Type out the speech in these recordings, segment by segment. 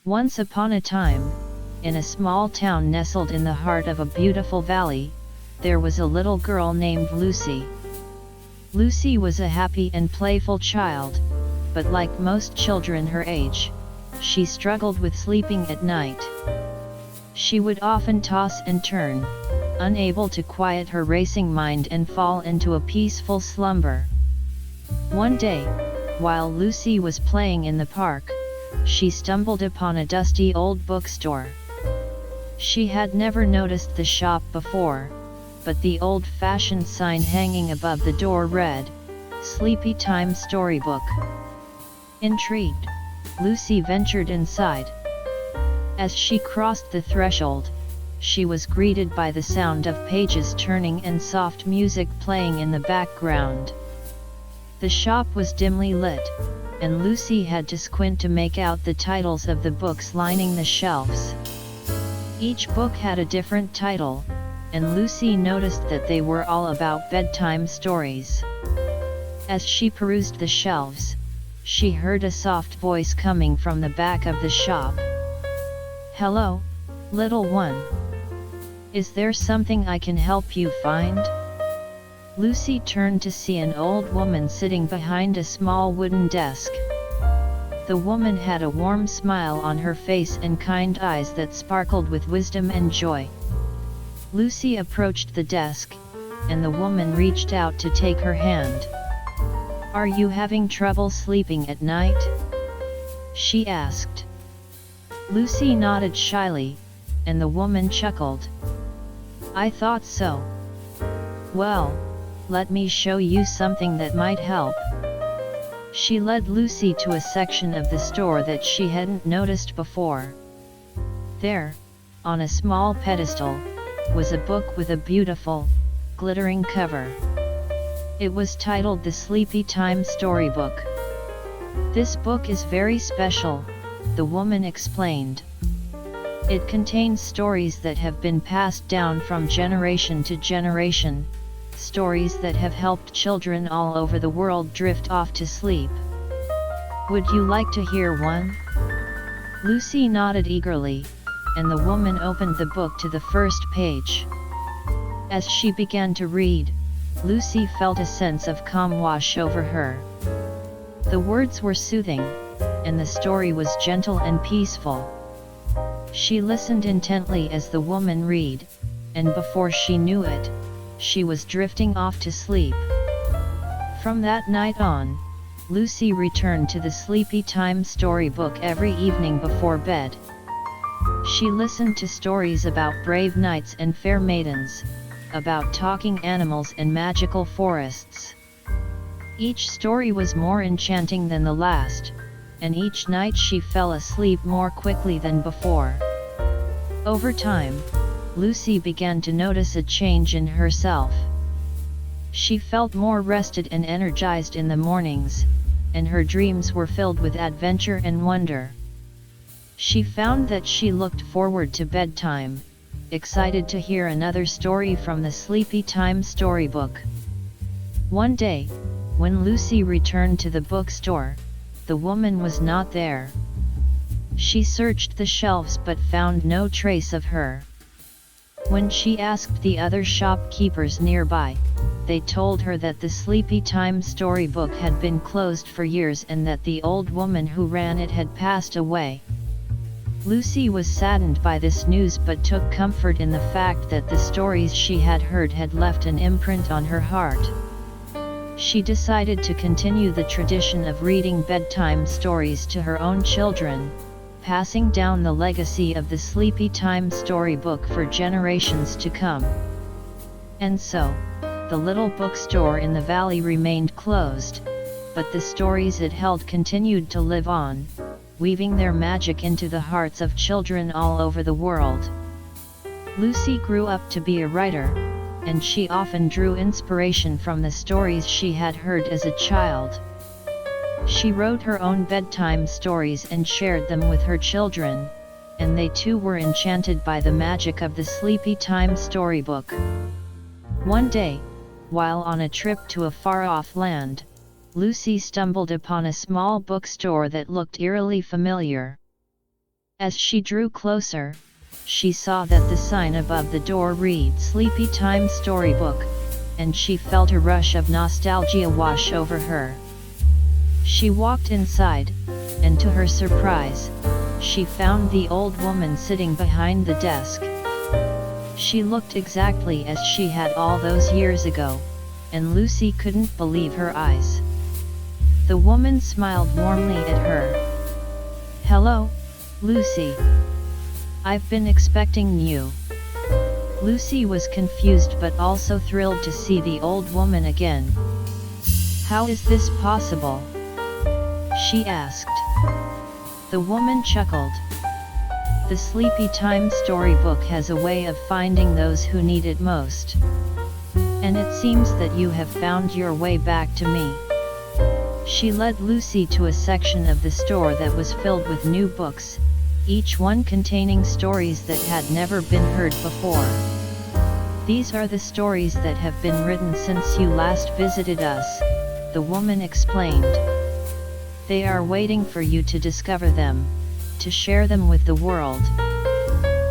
Once upon a time, in a small town nestled in the heart of a beautiful valley, there was a little girl named Lucy. Lucy was a happy and playful child, but like most children her age, she struggled with sleeping at night. She would often toss and turn, unable to quiet her racing mind and fall into a peaceful slumber. One day, while Lucy was playing in the park, she stumbled upon a dusty old bookstore. She had never noticed the shop before, but the old-fashioned sign hanging above the door read, "Sleepy Time Storybook." Intrigued, Lucy ventured inside. As she crossed the threshold, she was greeted by the sound of pages turning and soft music playing in the background. The shop was dimly lit, and Lucy had to squint to make out the titles of the books lining the shelves. Each book had a different title, and Lucy noticed that they were all about bedtime stories. As she perused the shelves, she heard a soft voice coming from the back of the shop. "Hello, little one. Is there something I can help you find?" Lucy turned to see an old woman sitting behind a small wooden desk. The woman had a warm smile on her face and kind eyes that sparkled with wisdom and joy. Lucy approached the desk, and the woman reached out to take her hand. "Are you having trouble sleeping at night?" she asked. Lucy nodded shyly, and the woman chuckled. "I thought so. Well, let me show you something that might help." She led Lucy to a section of the store that she hadn't noticed before. There, on a small pedestal, was a book with a beautiful, glittering cover. It was titled The Sleepy Time Storybook. "This book is very special," the woman explained. "It contains stories that have been passed down from generation to generation, stories that have helped children all over the world drift off to sleep. Would you like to hear one?" Lucy nodded eagerly, and the woman opened the book to the first page. As she began to read, Lucy felt a sense of calm wash over her. The words were soothing, and the story was gentle and peaceful. She listened intently as the woman read, and before she knew it, she was drifting off to sleep. From that night on, Lucy returned to the Sleepy Time Storybook every evening before bed. She listened to stories about brave knights and fair maidens, about talking animals and magical forests. Each story was more enchanting than the last, and each night she fell asleep more quickly than before. Over time, Lucy began to notice a change in herself. She felt more rested and energized in the mornings, and her dreams were filled with adventure and wonder. She found that she looked forward to bedtime, excited to hear another story from the Sleepy Time Storybook. One day, when Lucy returned to the bookstore, the woman was not there. She searched the shelves but found no trace of her. When she asked the other shopkeepers nearby, they told her that the Sleepy Time Storybook had been closed for years and that the old woman who ran it had passed away. Lucy was saddened by this news but took comfort in the fact that the stories she had heard had left an imprint on her heart. She decided to continue the tradition of reading bedtime stories to her own children, passing down the legacy of the Sleepy Time Storybook for generations to come. And so, the little bookstore in the valley remained closed, but the stories it held continued to live on, weaving their magic into the hearts of children all over the world. Lucy grew up to be a writer, and she often drew inspiration from the stories she had heard as a child. She wrote her own bedtime stories and shared them with her children, and they too were enchanted by the magic of the Sleepy Time Storybook. One day, while on a trip to a far-off land, Lucy stumbled upon a small bookstore that looked eerily familiar. As she drew closer, she saw that the sign above the door read Sleepy Time Storybook, and she felt a rush of nostalgia wash over her. She walked inside, and to her surprise, she found the old woman sitting behind the desk. She looked exactly as she had all those years ago, and Lucy couldn't believe her eyes. The woman smiled warmly at her. "Hello, Lucy. I've been expecting you." Lucy was confused but also thrilled to see the old woman again. "How is this possible?" she asked. The woman chuckled. "The Sleepy Time Storybook has a way of finding those who need it most. And it seems that you have found your way back to me." She led Lucy to a section of the store that was filled with new books, each one containing stories that had never been heard before. "These are the stories that have been written since you last visited us," the woman explained. "They are waiting for you to discover them, to share them with the world."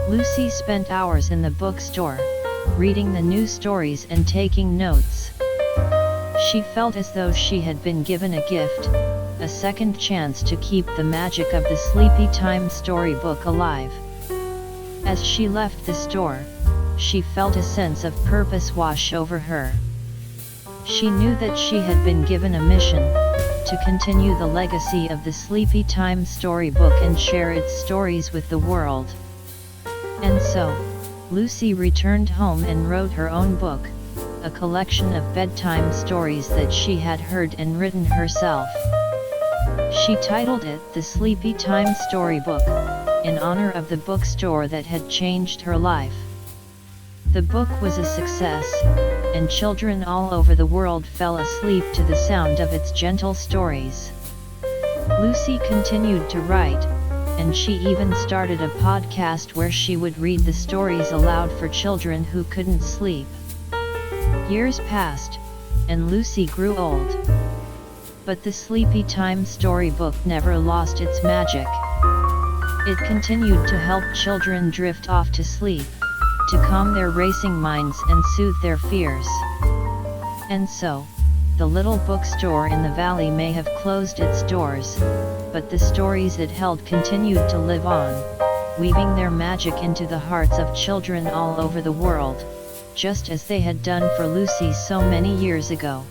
Lucy spent hours in the bookstore, reading the new stories and taking notes. She felt as though she had been given a gift, a second chance to keep the magic of the Sleepy Time Storybook alive. As she left the store, she felt a sense of purpose wash over her. She knew that she had been given a mission, to continue the legacy of the Sleepy Time Storybook and share its stories with the world. And so, Lucy returned home and wrote her own book, a collection of bedtime stories that she had heard and written herself. She titled it The Sleepy Time Storybook, in honor of the bookstore that had changed her life. The book was a success, and children all over the world fell asleep to the sound of its gentle stories. Lucy continued to write, and she even started a podcast where she would read the stories aloud for children who couldn't sleep. Years passed, and Lucy grew old. But the Sleepy Time Storybook never lost its magic. It continued to help children drift off to sleep, to calm their racing minds and soothe their fears. And so, the little bookstore in the valley may have closed its doors, but the stories it held continued to live on, weaving their magic into the hearts of children all over the world, just as they had done for Lucy so many years ago.